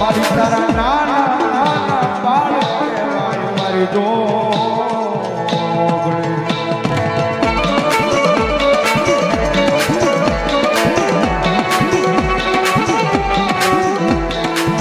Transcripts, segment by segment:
મારી તારા નાના નાના બાળ કહેવાય મારી જોગણી.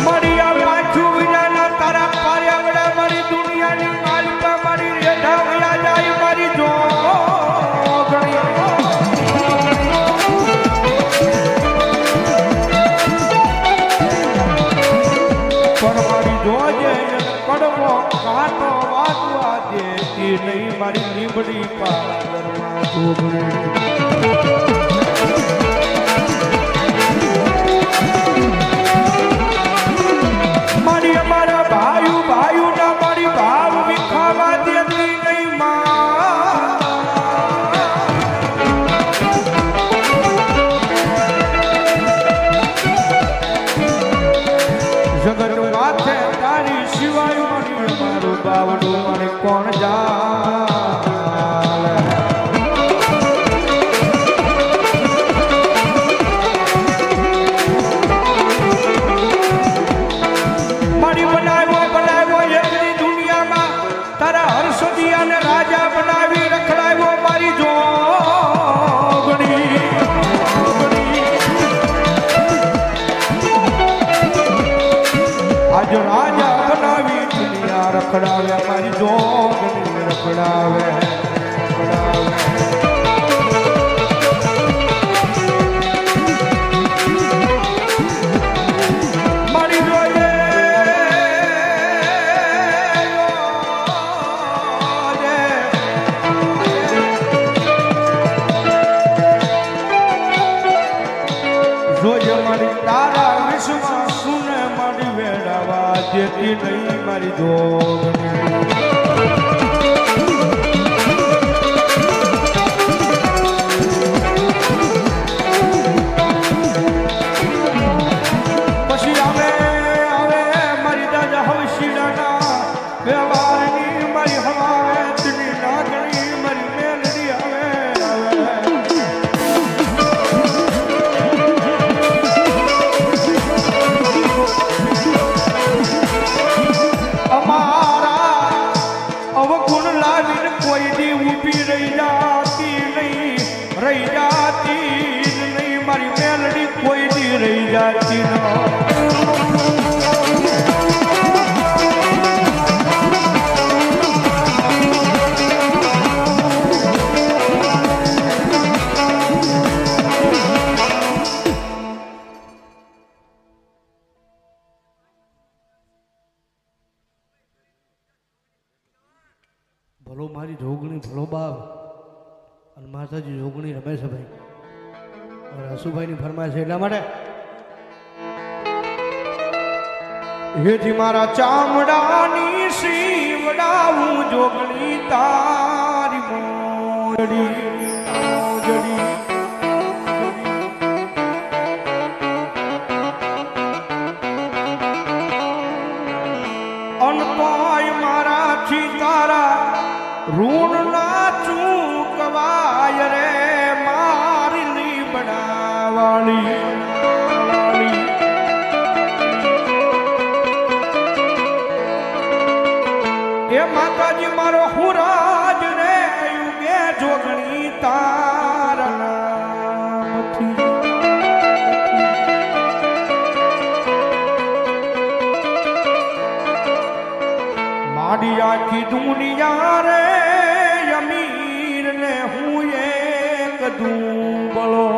મારી આ પાછું વિનાના તારા પાર્યાવડા મારી દુનિયાની માલિકા મારી રેઢા વયા જાય મારી જોગણી. જોજે કડવો કાંટો વાગવા દેતી નહીં મારી લીમડી પાલરમાં જોગણી. મારી અમારા ભાઈ ના મારી ભાવ વિખાવા દેતી નહીં જગત માથે તારી સિવાય મને મારું બાવડું મને કોણ જાણે. મારી બનાવ્યો એકની દુનિયામાં તારા હર્ષદિયાને રાજા બનાવી રખડાવ્યો મારી જોગણી. આજ રાજા બનાવી દુનિયા રખડાવે મારી જોગણી રખડાવે. મારી જોડે જોજે મારી તારા વિશ્વમાં સુને મારી વેડાવા દેતી નહીં મારી જોગણી. પછી આવે મારી દાદા હવે શીડાના વ્યવહારની મારી હવાવેતની નાગણી મારી મેલડી આવે. રહી જાતી નહીં મારી મેલડી કોઈ દી રહી જાતી ન. ભલો મારી જોગણી ભલો બાપ અને માતાજી જોગણી રમે છે ભાઈ. હસુભાઈની ફરમાય છે એટલા માટે હેથી મારા ચામડાની શીવડાવું જોગણી તારી મોજડી. અનપાય મારાથી તારા ઋણ ના ચૂકવાય રે મારી લીબડાવાળી. એ માતાજી મારો હુરાજ રે યુગે જોગણી તારા નામથી. મારી આખી દુનિયા રે અમીર ને હું એક દુબળો.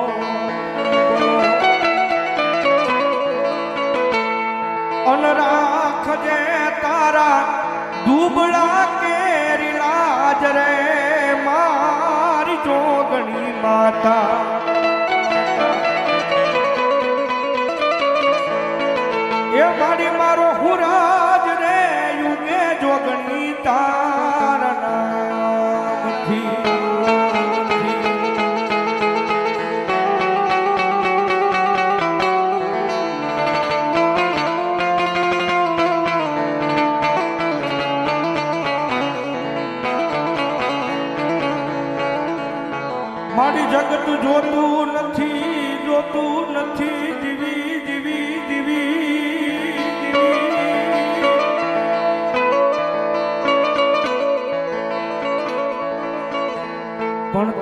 અન રાખજે તારા દુબળા કેરી લાજ રે મારી જોગણી માતા. એ મારી મારો હુરાજ રે યુગે જોગણી તારા નામથી. મારી જગત જોતું નથી જીવી જીવી જીવી જીવી.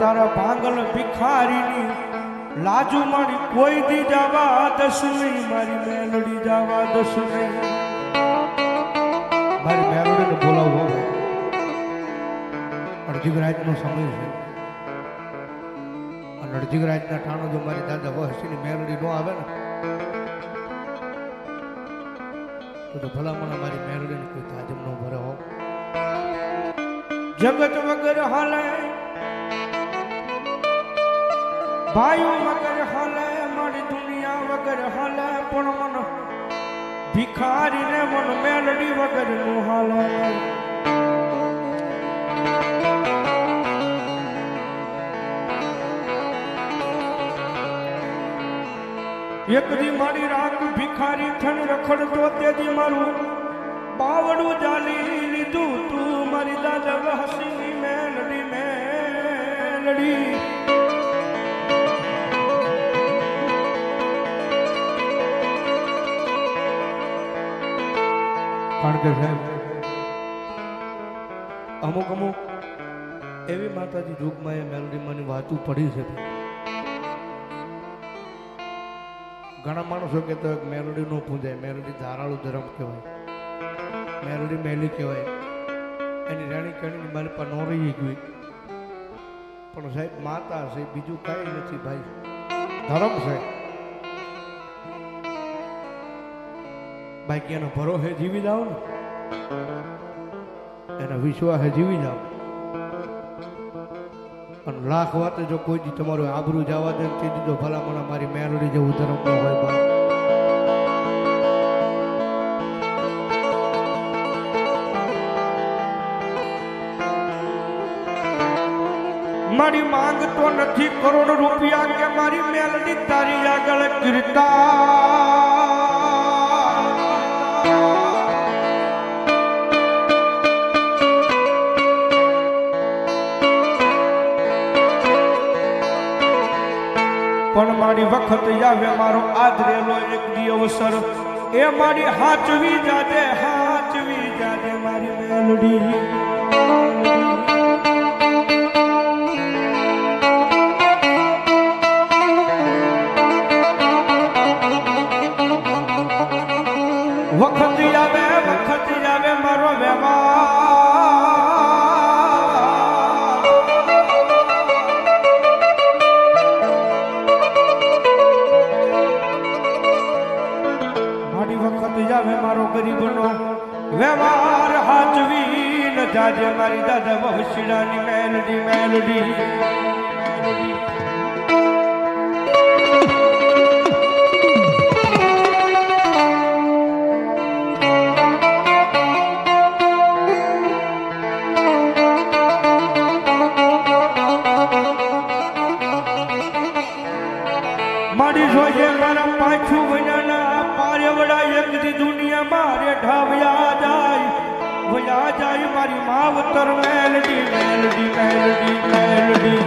તારા ભાંગલ ભિખારીની લાજુ મારી કોઈ દી જવા દસ નહીં, મારી મેલડી જવા દસ નહીં. મારી મેલડીને બોલાવો અડધી રાતનો સમય છે અને અડધી રાતના ઠાણો જો મારી દાદા વહસીની મેલડી નો આવે ને તો ભલામણ મારી મેલડીને કોઈ તાજમ નો ભરે હો. જગત વગર હાલે ભાઈઓ વગર હાલે, મારી દુનિયા વગર હાલે, પણ મન ભિખારીને મન મેલડી વગર નું હાલે. એક દી મારી રાત ભિખારી થન રખડતો તેથી મારું બાવડું જાલી લીધું તું, મારી દાદા વહસીની મેલડી મેલડી. કારણ કે સાહેબ અમુક એવી માતાજી યુગમાં એ મેલડીમાંની વાતું પડી છે. ઘણા માણસો કહેતા હોય કે મેલડી નો પૂજાય, મેલડી ધારાળું ધર્મ કહેવાય, મેલડી મેલી કહેવાય, એની રાણી કણીની મારી પાસે નો રહી ગઈ. પણ સાહેબ માતા છે, બીજું કાંઈ નથી ભાઈ, ધર્મ છે. બાકી એનો ભરોસે જીવી જાઓ ને, એના વિશ્વાસે જીવી જાઓ. અને લાખ વાતે જો કોઈ દી તમારું આબરૂ જવા દે તે દીધો ભલામણ મારી મેલડી જેવું ધર્મ ન હોય બા. મારી માંગ તો નથી કરોડ રૂપિયા કે મારી મેલડી તારી આગળ કીર્તા. પણ મારી વખત આવે મારો આદરેલો એક દિવસર એ મારી હાચવી જાજે મારી મેલડી. વખત આવે મારો વ્યવહાર, મારી વખત આવે મારો ગરીબનો વ્યવહાર હાચવી ન જાજે મારી દાદા વહસીડાની મેલડી મેલડી. મારી જોઈએ મારા પાછું વજાના પારેવડા એક દી દુનિયા મારે ઢાવ્યા જાય મારી માવતર મેલડી મેલડી મેલડી મેલડી.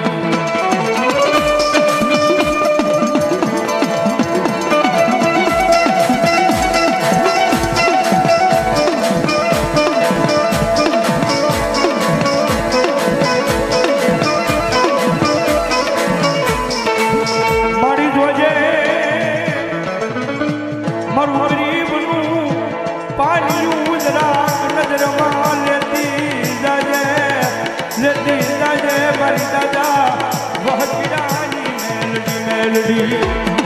મારી દાદા વહસીડાની મેલડી મેલડી.